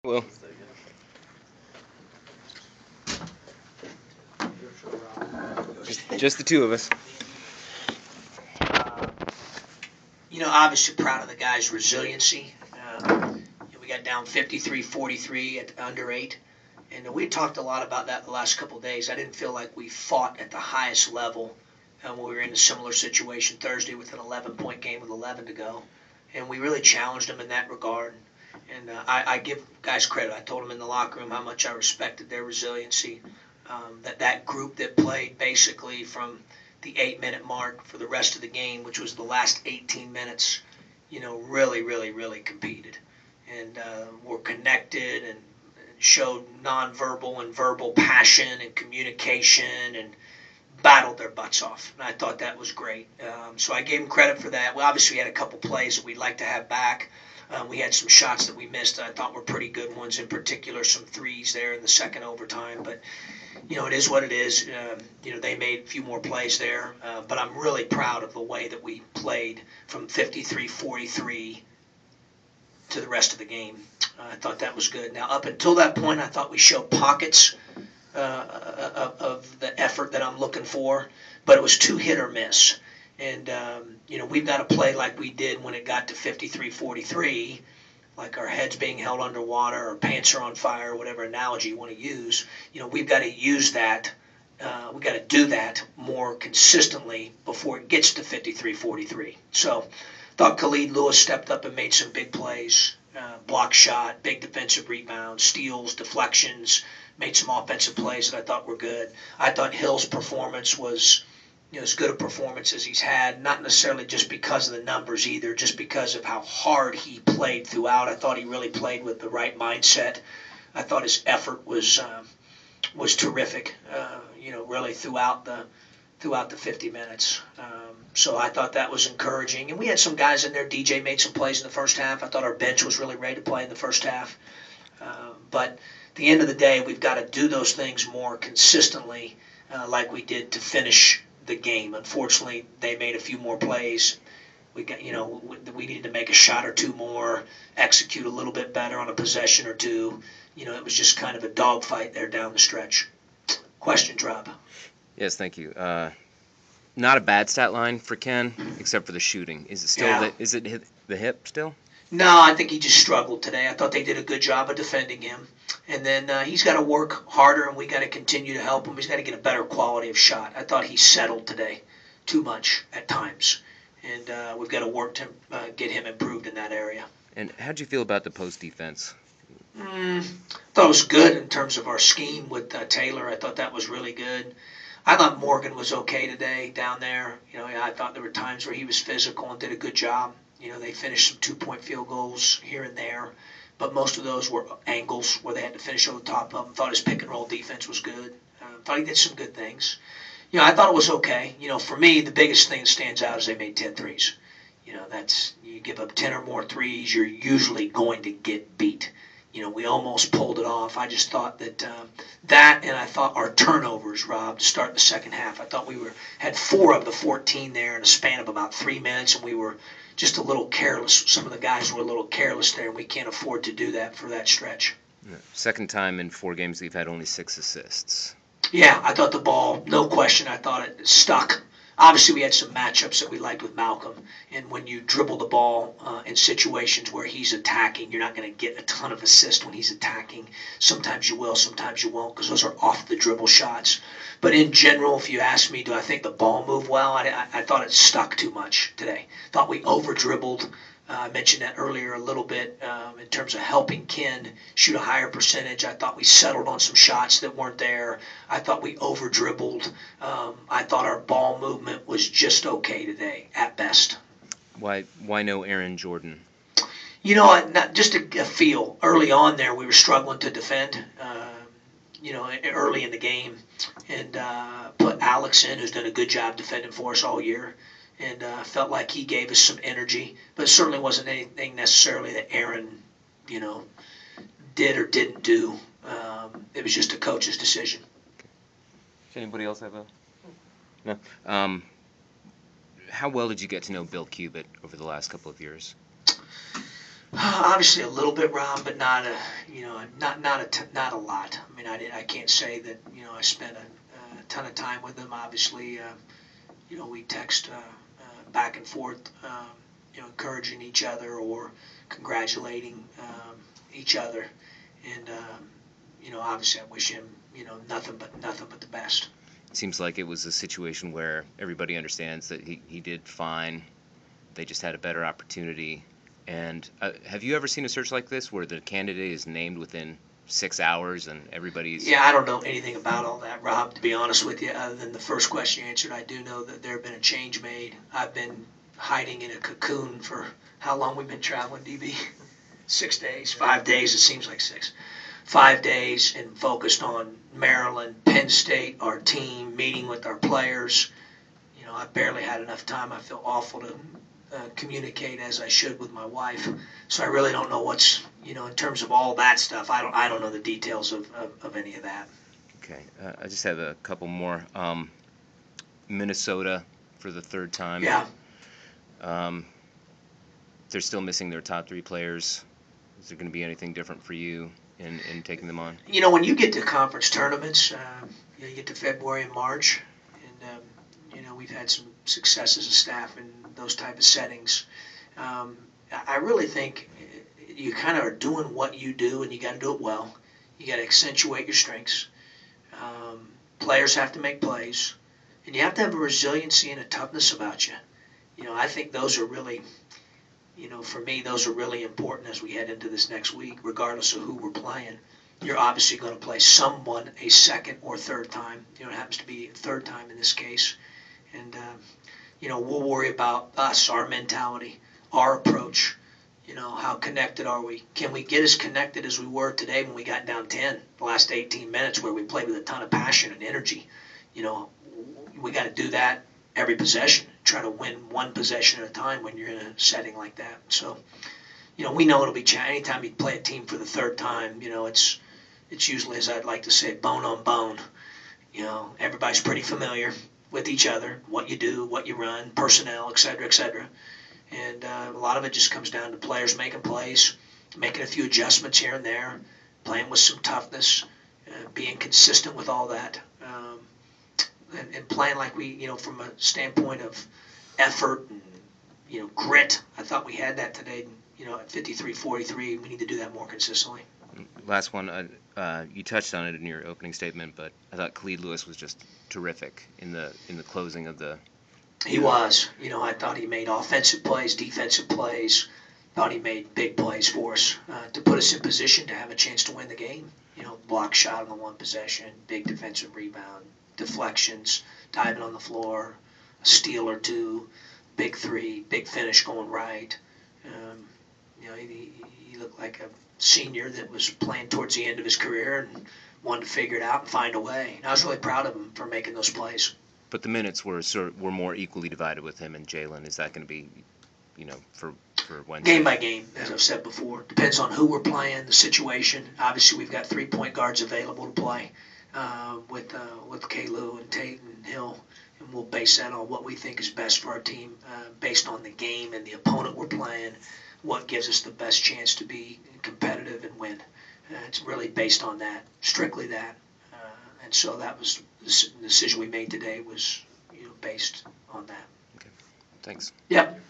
Well, just the two of us. Obviously proud of the guys' resiliency. We got down 53-43 at under 8. And we talked a lot about that the last couple of days. I didn't feel like we fought at the highest level when we were in a similar situation Thursday with an 11-point game with 11 to go. And we really challenged them in that regard. And I give guys credit. I told them in the locker room how much I respected their resiliency. That group that played basically from the 8-minute mark for the rest of the game, which was the last 18 minutes, really competed. And were connected and showed nonverbal and verbal passion and communication and battled their butts off. And I thought that was great. So I gave them credit for that. We obviously had a couple plays that we'd like to have back. We had some shots that we missed that I thought were pretty good ones, in particular some threes there in the second overtime. But, it is what it is. They made a few more plays there. But I'm really proud of the way that we played from 53-43 to the rest of the game. I thought that was good. Now, up until that point, I thought we showed pockets of the effort that I'm looking for, but it was too hit or miss. And, we've got to play like we did when it got to 53-43, like our heads being held underwater or pants are on fire, whatever analogy you want to use. We've got to use that. We've got to do that more consistently before it gets to 53-43. So thought Khalid Lewis stepped up and made some big plays, block shot, big defensive rebounds, steals, deflections, made some offensive plays that I thought were good. I thought Hill's performance was as good a performance as he's had, not necessarily just because of the numbers either, just because of how hard he played throughout. I thought he really played with the right mindset. I thought his effort was terrific, really throughout the 50 minutes. So I thought that was encouraging. And we had some guys in there. DJ made some plays in the first half. I thought our bench was really ready to play in the first half. But at the end of the day, we've got to do those things more consistently like we did to finish the game. Unfortunately, they made a few more plays. We needed to make a shot or two more, execute a little bit better on a possession or two. It was just kind of a dogfight there down the stretch. Question, Rob? Yes, thank you. Not a bad stat line for Ken, except for the shooting. Is it still the hip still? No, I think he just struggled today. I thought they did a good job of defending him. And then he's got to work harder, and we got to continue to help him. He's got to get a better quality of shot. I thought he settled today too much at times. And we've got to work to get him improved in that area. And how'd you feel about the post defense? Thought it was good in terms of our scheme with Taylor. I thought that was really good. I thought Morgan was okay today down there. I thought there were times where he was physical and did a good job. They finished some two-point field goals here and there, but most of those were angles where they had to finish over the top of them. Thought his pick-and-roll defense was good. Thought he did some good things. I thought it was okay. For me, the biggest thing that stands out is they made 10 threes. You give up 10 or more threes, you're usually going to get beat. We almost pulled it off. I just thought that and I thought our turnovers, Rob, to start the second half. I thought we had 4 of the 14 there in a span of about 3 minutes, and we were just a little careless. Some of the guys were a little careless there, and we can't afford to do that for that stretch. Yeah. Second time in 4 games we've had only 6 assists. Yeah, I thought the ball, no question, I thought it stuck. Obviously, we had some matchups that we liked with Malcolm, and when you dribble the ball in situations where he's attacking, you're not going to get a ton of assists when he's attacking. Sometimes you will, sometimes you won't, because those are off the dribble shots. But in general, if you ask me, do I think the ball moved well? I thought it stuck too much today. Thought we over-dribbled. I mentioned that earlier a little bit in terms of helping Ken shoot a higher percentage. I thought we settled on some shots that weren't there. I thought we over-dribbled. I thought our ball movement was just okay today, at best. Why no Aaron Jordan? Just a feel. Early on there, we were struggling to defend, early in the game. And put Alex in, who's done a good job defending for us all year. And felt like he gave us some energy, but it certainly wasn't anything necessarily that Aaron, did or didn't do. It was just a coach's decision. Does anybody else have no? How well did you get to know Bill Cubit over the last couple of years? Obviously a little bit, Rob, but not a, not a lot. I mean, I can't say that, I spent a ton of time with them. Obviously, we text back and forth, encouraging each other or congratulating each other. And, obviously I wish him, nothing but the best. It seems like it was a situation where everybody understands that he did fine. They just had a better opportunity. And have you ever seen a search like this where the candidate is named within 6 hours and everybody's... Yeah, I don't know anything about all that, Rob, to be honest with you, other than the first question you answered. I do know that there have been a change made. I've been hiding in a cocoon for how long we've been traveling, DB? 6 days, 5 days, it seems like 6. 5 days and focused on Maryland, Penn State, our team, meeting with our players. I barely had enough time. I feel awful to communicate as I should with my wife. So I really don't know what's, in terms of all that stuff. I don't know the details of any of that. Okay. I just have a couple more. Minnesota for the third time. Yeah. They're still missing their top 3 players. Is there going to be anything different for you in taking them on? When you get to conference tournaments, you get to February and March, and we've had some success as a staff in those type of settings. I really think you kind of are doing what you do, and you got to do it well. You got to accentuate your strengths. Players have to make plays, and you have to have a resiliency and a toughness about you. I think those are really, for me, those are really important as we head into this next week, regardless of who we're playing. You're obviously going to play someone a second or third time. It happens to be a third time in this case. And, we'll worry about us, our mentality, our approach. How connected are we? Can we get as connected as we were today when we got down 10, the last 18 minutes where we played with a ton of passion and energy? We got to do that every possession. Try to win one possession at a time when you're in a setting like that. So, we know it'll be challenging. Anytime you play a team for the third time, it's usually, as I'd like to say, bone on bone. Everybody's pretty familiar with each other, what you do, what you run, personnel, et cetera, et cetera. And a lot of it just comes down to players making plays, making a few adjustments here and there, playing with some toughness, being consistent with all that, and playing like we, from a standpoint of effort and, grit. I thought we had that today, at 53-43. We need to do that more consistently. Last one, you touched on it in your opening statement, but I thought Khalid Lewis was just terrific in the closing of the... He was. I thought he made offensive plays, defensive plays. Thought he made big plays for us to put us in position to have a chance to win the game. Block shot on the one possession, big defensive rebound, deflections, diving on the floor, a steal or two, big 3, big finish going right. He looked like a senior that was playing towards the end of his career and wanted to figure it out and find a way. And I was really proud of him for making those plays. But the minutes were more equally divided with him and Jalen. Is that going to be, for Wednesday? Game by game, as I've said before. Depends on who we're playing, the situation. Obviously, we've got 3-point guards available to play with Khalid and Tate and Hill, and we'll base that on what we think is best for our team based on the game and the opponent we're playing, what gives us the best chance to be competitive and win. It's really based on that, strictly that. And so that was the decision we made today was, based on that. Okay. Thanks. Yep.